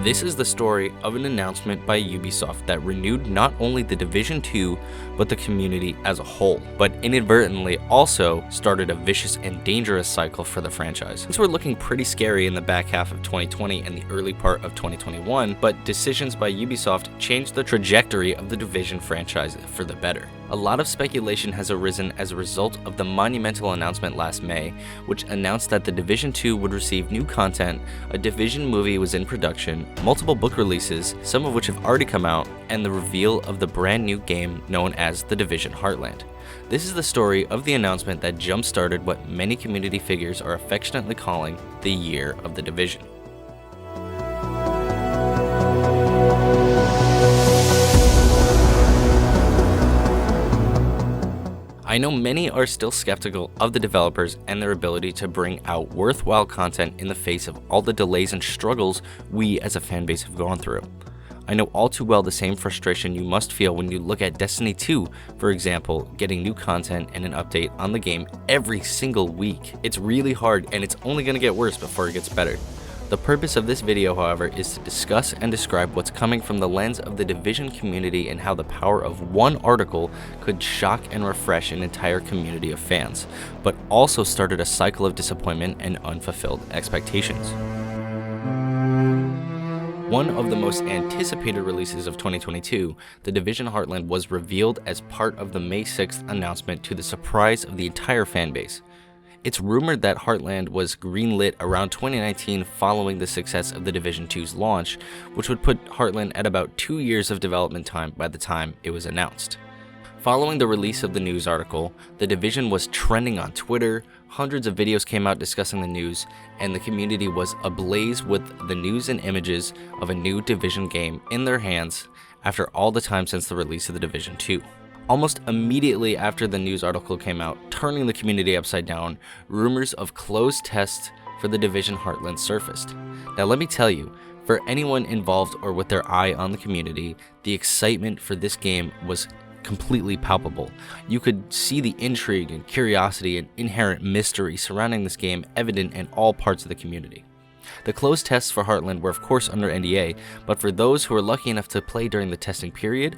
This is the story of an announcement by Ubisoft that renewed not only the Division 2, but the community as a whole, but inadvertently also started a vicious and dangerous cycle for the franchise. Since we're looking pretty scary in the back half of 2020 and the early part of 2021, but decisions by Ubisoft changed the trajectory of the Division franchise for the better. A lot of speculation has arisen as a result of the monumental announcement last May, which announced that the Division 2 would receive new content, a Division movie was in production, multiple book releases, some of which have already come out, and the reveal of the brand new game known as the Division Heartland. This is the story of the announcement that jump-started what many community figures are affectionately calling the Year of the Division. I know many are still skeptical of the developers and their ability to bring out worthwhile content in the face of all the delays and struggles we as a fanbase have gone through. I know all too well the same frustration you must feel when you look at Destiny 2, for example, getting new content and an update on the game every single week. It's really hard and it's only going to get worse before it gets better. The purpose of this video, however, is to discuss and describe what's coming from the lens of the Division community and how the power of one article could shock and refresh an entire community of fans, but also started a cycle of disappointment and unfulfilled expectations. One of the most anticipated releases of 2022, The Division Heartland was revealed as part of the May 6th announcement to the surprise of the entire fanbase. It's rumored that Heartland was greenlit around 2019 following the success of the Division 2's launch, which would put Heartland at about 2 years of development time by the time it was announced. Following the release of the news article, the Division was trending on Twitter, hundreds of videos came out discussing the news, and the community was ablaze with the news and images of a new Division game in their hands after all the time since the release of the Division 2. Almost immediately after the news article came out, turning the community upside down, rumors of closed tests for the Division Heartland surfaced. Now let me tell you, for anyone involved or with their eye on the community, the excitement for this game was completely palpable. You could see the intrigue and curiosity and inherent mystery surrounding this game evident in all parts of the community. The closed tests for Heartland were of course under NDA, but for those who were lucky enough to play during the testing period,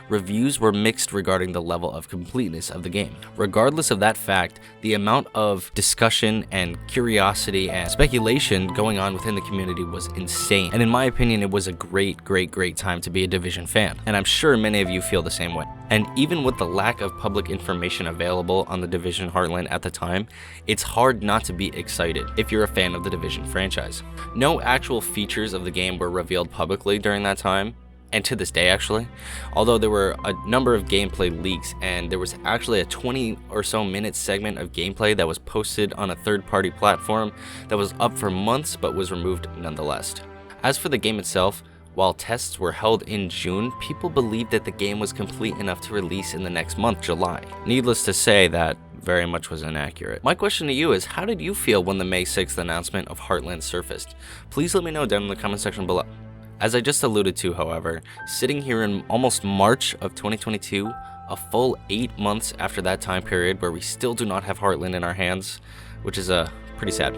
reviews were mixed regarding the level of completeness of the game. Regardless of that fact, the amount of discussion and curiosity and speculation going on within the community was insane, and in my opinion it was a great time to be a Division fan, and I'm sure many of you feel the same way. And even with the lack of public information available on the Division Heartland at the time, it's hard not to be excited if you're a fan of the Division franchise. No actual features of the game were revealed publicly during that time, and to this day actually, although there were a number of gameplay leaks, and there was actually a 20 or so minute segment of gameplay that was posted on a third-party platform that was up for months but was removed nonetheless. As for the game itself, while tests were held in June, people believed that the game was complete enough to release in the next month, July. Needless to say, that very much was inaccurate. My question to you is, how did you feel when the May 6th announcement of Heartland surfaced? Please let me know down in the comment section below. As I just alluded to, however, sitting here in almost March of 2022, a full 8 months after that time period where we still do not have Heartland in our hands, which is pretty sad.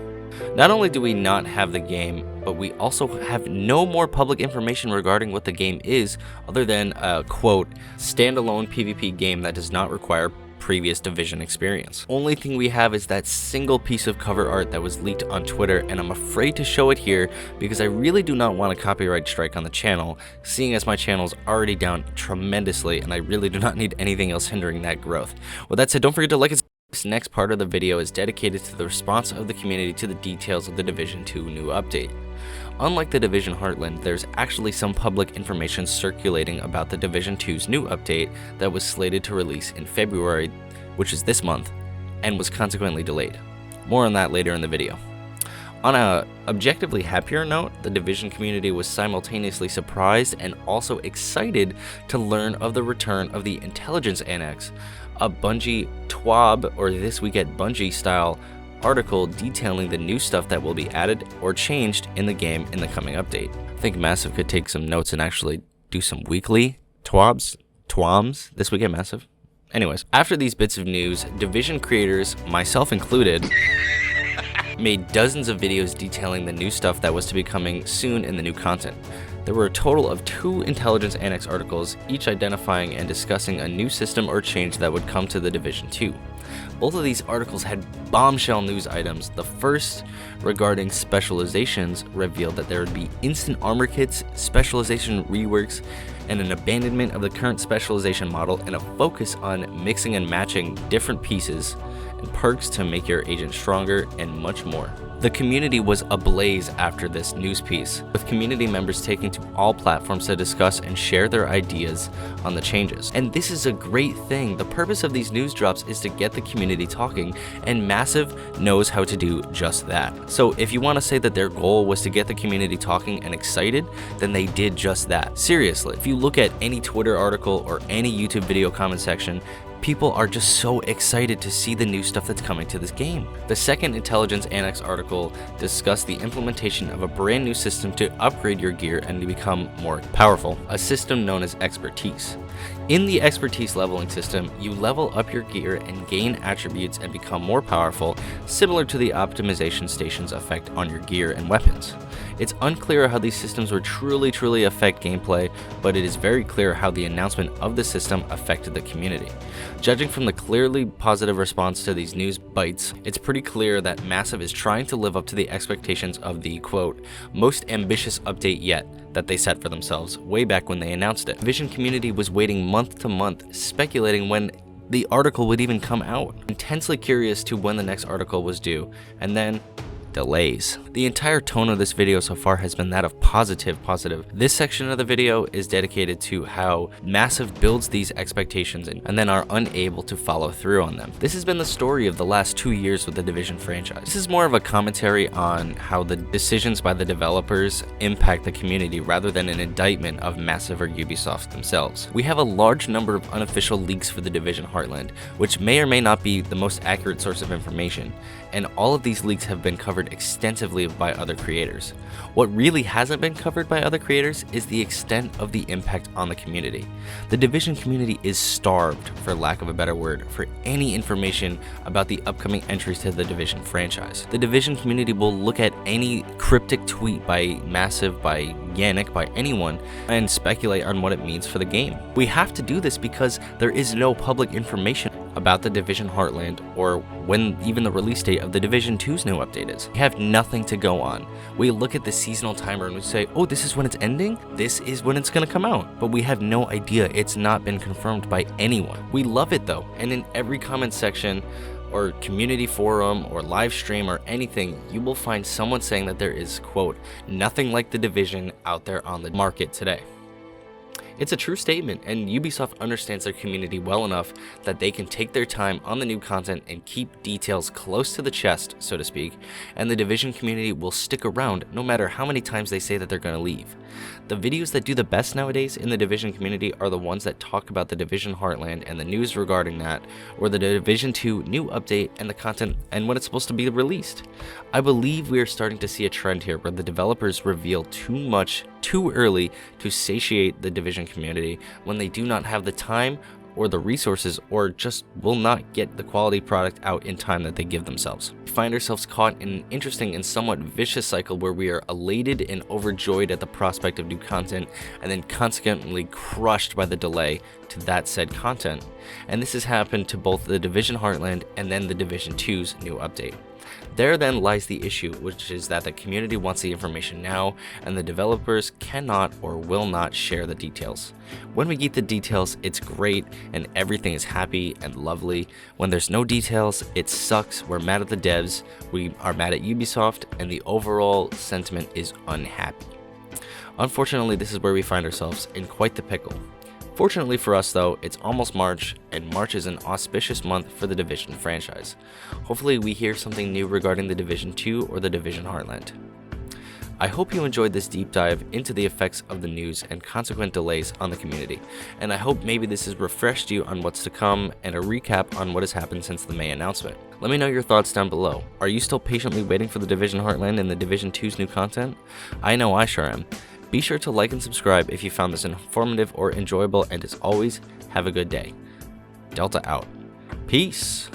Not only do we not have the game, but we also have no more public information regarding what the game is other than a, quote, standalone PvP game that does not require previous Division experience. Only thing we have is that single piece of cover art that was leaked on Twitter, and I'm afraid to show it here because I really do not want a copyright strike on the channel, seeing as my channel is already down tremendously and I really do not need anything else hindering that growth. With that said, don't forget to like and subscribe. This next part of the video is dedicated to the response of the community to the details of the Division 2 new update. Unlike the Division Heartland, there's actually some public information circulating about the Division 2's new update that was slated to release in February, which is this month, and was consequently delayed. More on that later in the video. On a objectively happier note, the Division community was simultaneously surprised and also excited to learn of the return of the Intelligence Annex, a Bungie TWAB or This Week at Bungie style article detailing the new stuff that will be added or changed in the game in the coming update. I think Massive could take some notes and actually do some weekly TWAMs this week at Massive. Anyways, after these bits of news, Division creators, myself included, made dozens of videos detailing the new stuff that was to be coming soon in the new content. There were a total of 2 Intelligence Annex articles, each identifying and discussing a new system or change that would come to the Division 2. Both of these articles had bombshell news items. The first, regarding specializations, revealed that there would be instant armor kits, specialization reworks, and an abandonment of the current specialization model, and a focus on mixing and matching different pieces and perks to make your agent stronger, and much more. The community was ablaze after this news piece, with community members taking to all platforms to discuss and share their ideas on the changes. And this is a great thing. The purpose of these news drops is to get the community talking, and Massive knows how to do just that. So if you want to say that their goal was to get the community talking and excited, then they did just that. Seriously, if you look at any Twitter article or any YouTube video comment section, people are just so excited to see the new stuff that's coming to this game. The second Intelligence Annex article discussed the implementation of a brand new system to upgrade your gear and to become more powerful, a system known as Expertise. In the Expertise leveling system, you level up your gear and gain attributes and become more powerful, similar to the optimization station's effect on your gear and weapons. It's unclear how these systems would truly affect gameplay, but it is very clear how the announcement of the system affected the community. Judging from the clearly positive response to these news bites, it's pretty clear that Massive is trying to live up to the expectations of the, quote, most ambitious update yet that they set for themselves way back when they announced it. Division community was waiting month to month, speculating when the article would even come out, intensely curious to when the next article was due, and then delays. The entire tone of this video so far has been that of positive. This section of the video is dedicated to how Massive builds these expectations and then are unable to follow through on them. This has been the story of the last 2 years with the Division franchise. This is more of a commentary on how the decisions by the developers impact the community rather than an indictment of Massive or Ubisoft themselves. We have a large number of unofficial leaks for the Division Heartland, which may or may not be the most accurate source of information, and all of these leaks have been covered extensively by other creators. What really hasn't been covered by other creators is the extent of the impact on the community. The Division community is starved, for lack of a better word, for any information about the upcoming entries to the Division franchise. The Division community will look at any cryptic tweet by Massive, by Yannick, by anyone, and speculate on what it means for the game. We have to do this because there is no public information about the Division Heartland or when even the release date of the Division 2's new update is. We have nothing to go on. We look at the seasonal timer and we say, oh, this is when it's ending? This is when it's gonna come out. But we have no idea. It's not been confirmed by anyone. We love it though, and in every comment section or community forum or live stream or anything, you will find someone saying that there is, quote, nothing like the Division out there on the market today. It's a true statement, and Ubisoft understands their community well enough that they can take their time on the new content and keep details close to the chest, so to speak, and the Division community will stick around no matter how many times they say that they're going to leave. The videos that do the best nowadays in the Division community are the ones that talk about the Division Heartland and the news regarding that, or the Division 2 new update and the content and when it's supposed to be released. I believe we are starting to see a trend here where the developers reveal too much too early to satiate the Division community when they do not have the time or the resources, or just will not get the quality product out in time that they give themselves. We find ourselves caught in an interesting and somewhat vicious cycle where we are elated and overjoyed at the prospect of new content and then consequently crushed by the delay to that said content. And this has happened to both the Division Heartland and then the Division 2's new update. There then lies the issue, which is that the community wants the information now, and the developers cannot or will not share the details. When we get the details, it's great, and everything is happy and lovely. When there's no details, it sucks, we're mad at the devs, we are mad at Ubisoft, and the overall sentiment is unhappy. Unfortunately, this is where we find ourselves in quite the pickle. Fortunately for us though, it's almost March, and March is an auspicious month for the Division franchise. Hopefully we hear something new regarding the Division 2 or the Division Heartland. I hope you enjoyed this deep dive into the effects of the news and consequent delays on the community, and I hope maybe this has refreshed you on what's to come and a recap on what has happened since the May announcement. Let me know your thoughts down below. Are you still patiently waiting for the Division Heartland and the Division 2's new content? I know I sure am. Be sure to like and subscribe if you found this informative or enjoyable, and as always, have a good day. Deltah out. Peace.